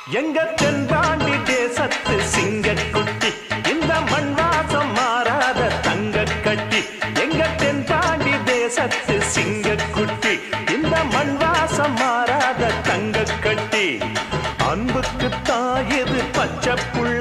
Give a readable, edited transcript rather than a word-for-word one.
எங்க தென்பாண்டி தேசத்து சிங்கக்குட்டி இந்த மண் வாசம் மாறாத தங்க கட்டி எங்க தென்பாண்டி தேசத்து சிங்கக்குட்டி இந்த மண் வாசம் மாறாத தங்க கட்டி அன்புக்கு தாயது பச்சை புள்ள